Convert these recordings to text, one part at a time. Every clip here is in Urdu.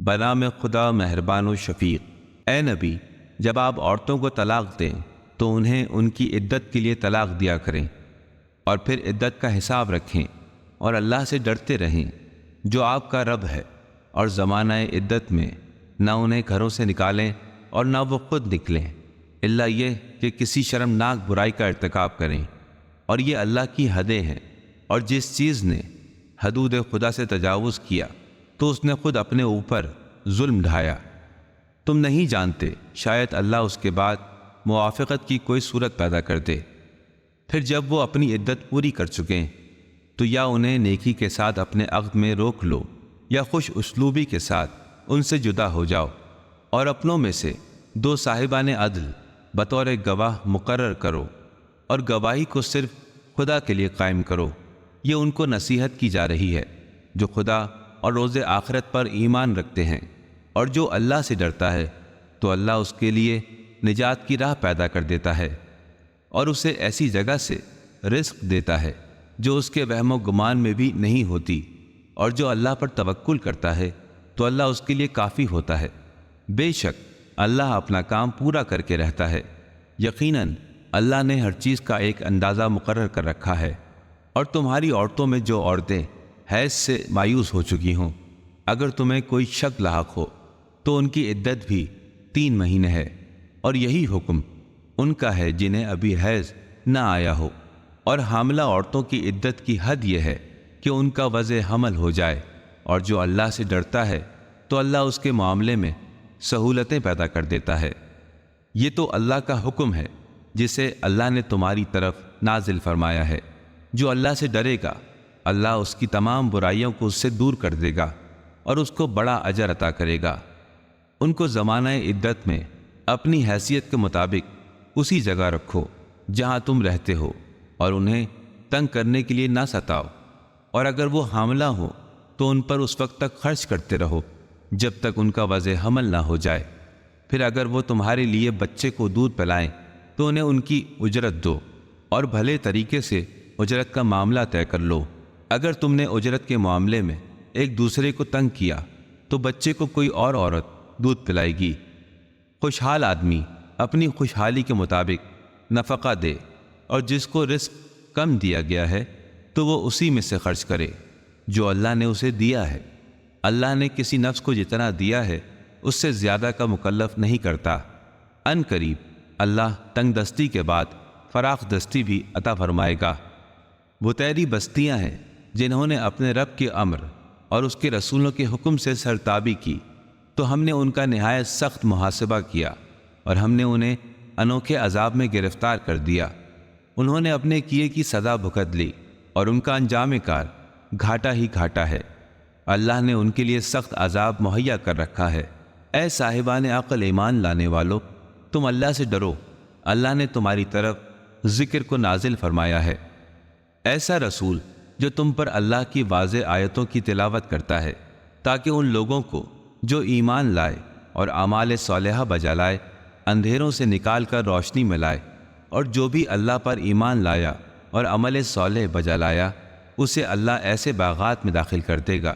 بنام خدا مہربان و شفیق۔ اے نبی، جب آپ عورتوں کو طلاق دیں تو انہیں ان کی عدت کے لیے طلاق دیا کریں، اور پھر عدت کا حساب رکھیں اور اللہ سے ڈرتے رہیں جو آپ کا رب ہے، اور زمانہ عدت میں نہ انہیں گھروں سے نکالیں اور نہ وہ خود نکلیں، الا یہ کہ کسی شرمناک برائی کا ارتکاب کریں، اور یہ اللہ کی حدیں ہیں، اور جس چیز نے حدود خدا سے تجاوز کیا تو اس نے خود اپنے اوپر ظلم ڈھایا۔ تم نہیں جانتے، شاید اللہ اس کے بعد موافقت کی کوئی صورت پیدا کر دے۔ پھر جب وہ اپنی عدت پوری کر چکیں تو یا انہیں نیکی کے ساتھ اپنے عقد میں روک لو یا خوش اسلوبی کے ساتھ ان سے جدا ہو جاؤ، اور اپنوں میں سے 2 صاحبان عدل بطور گواہ مقرر کرو، اور گواہی کو صرف خدا کے لیے قائم کرو۔ یہ ان کو نصیحت کی جا رہی ہے جو خدا اور روز آخرت پر ایمان رکھتے ہیں، اور جو اللہ سے ڈرتا ہے تو اللہ اس کے لیے نجات کی راہ پیدا کر دیتا ہے، اور اسے ایسی جگہ سے رزق دیتا ہے جو اس کے وہم و گمان میں بھی نہیں ہوتی، اور جو اللہ پر توکل کرتا ہے تو اللہ اس کے لیے کافی ہوتا ہے۔ بے شک اللہ اپنا کام پورا کر کے رہتا ہے۔ یقیناً اللہ نے ہر چیز کا ایک اندازہ مقرر کر رکھا ہے۔ اور تمہاری عورتوں میں جو عورتیں حیض سے مایوس ہو چکی ہوں، اگر تمہیں کوئی شک لاحق ہو تو ان کی عدت بھی 3 مہینے ہے، اور یہی حکم ان کا ہے جنہیں ابھی حیض نہ آیا ہو۔ اور حاملہ عورتوں کی عدت کی حد یہ ہے کہ ان کا وضع حمل ہو جائے، اور جو اللہ سے ڈرتا ہے تو اللہ اس کے معاملے میں سہولتیں پیدا کر دیتا ہے۔ یہ تو اللہ کا حکم ہے جسے اللہ نے تمہاری طرف نازل فرمایا ہے۔ جو اللہ سے ڈرے گا، اللہ اس کی تمام برائیوں کو اس سے دور کر دے گا اور اس کو بڑا اجر عطا کرے گا۔ ان کو زمانہ عدت میں اپنی حیثیت کے مطابق اسی جگہ رکھو جہاں تم رہتے ہو، اور انہیں تنگ کرنے کے لیے نہ ستاؤ، اور اگر وہ حاملہ ہو تو ان پر اس وقت تک خرچ کرتے رہو جب تک ان کا وضع حمل نہ ہو جائے۔ پھر اگر وہ تمہارے لیے بچے کو دودھ پلائیں تو انہیں ان کی اجرت دو، اور بھلے طریقے سے اجرت کا معاملہ طے کر لو۔ اگر تم نے اجرت کے معاملے میں ایک دوسرے کو تنگ کیا تو بچے کو کوئی اور عورت دودھ پلائے گی۔ خوشحال آدمی اپنی خوشحالی کے مطابق نفقہ دے، اور جس کو رزق کم دیا گیا ہے تو وہ اسی میں سے خرچ کرے جو اللہ نے اسے دیا ہے۔ اللہ نے کسی نفس کو جتنا دیا ہے اس سے زیادہ کا مکلف نہیں کرتا۔ ان قریب اللہ تنگ دستی کے بعد فراخ دستی بھی عطا فرمائے گا۔ وہ تیری بستیاں ہیں جنہوں نے اپنے رب کے امر اور اس کے رسولوں کے حکم سے سرتابی کی، تو ہم نے ان کا نہایت سخت محاسبہ کیا، اور ہم نے انہیں انوکھے عذاب میں گرفتار کر دیا۔ انہوں نے اپنے کیے کی سزا بھگت لی، اور ان کا انجام کار گھاٹا ہی گھاٹا ہے۔ اللہ نے ان کے لیے سخت عذاب مہیا کر رکھا ہے۔ اے صاحبان عقل ایمان لانے والو، تم اللہ سے ڈرو۔ اللہ نے تمہاری طرف ذکر کو نازل فرمایا ہے، ایسا رسول جو تم پر اللہ کی واضح آیتوں کی تلاوت کرتا ہے، تاکہ ان لوگوں کو جو ایمان لائے اور اعمال صالحہ بجا لائے اندھیروں سے نکال کر روشنی میں لائے، اور جو بھی اللہ پر ایمان لایا اور عمل صالح بجا لایا اسے اللہ ایسے باغات میں داخل کر دے گا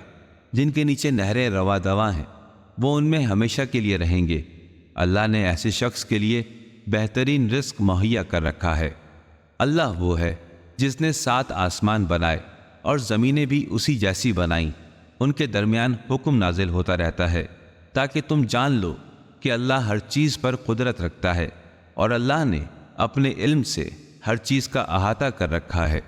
جن کے نیچے نہریں رواں دواں ہیں، وہ ان میں ہمیشہ کے لیے رہیں گے۔ اللہ نے ایسے شخص کے لیے بہترین رزق مہیا کر رکھا ہے۔ اللہ وہ ہے جس نے 7 آسمان بنائے اور زمینیں بھی اسی جیسی بنائیں، ان کے درمیان حکم نازل ہوتا رہتا ہے تاکہ تم جان لو کہ اللہ ہر چیز پر قدرت رکھتا ہے، اور اللہ نے اپنے علم سے ہر چیز کا احاطہ کر رکھا ہے۔